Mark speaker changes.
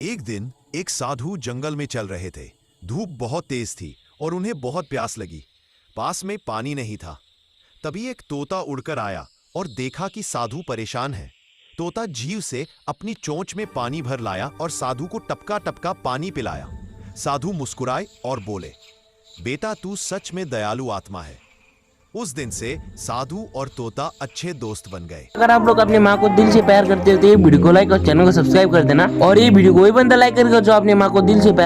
Speaker 1: एक दिन एक साधु जंगल में चल रहे थे। धूप बहुत तेज थी और उन्हें बहुत प्यास लगी। पास में पानी नहीं था। तभी एक तोता उड़कर आया और देखा कि साधु परेशान है। तोता जीव से अपनी चोंच में पानी भर लाया और साधु को टपका टपका पानी पिलाया। साधु मुस्कुराए और बोले, बेटा तू सच में दयालु आत्मा है। उस दिन से साधु और तोता अच्छे दोस्त बन गए।
Speaker 2: अगर आप लोग अपनी माँ को दिल से प्यार करते हो तो ये वीडियो को लाइक और चैनल को सब्सक्राइब कर देना। और ये वीडियो कोई बंदा लाइक करेगा जो अपनी माँ को दिल से प्यार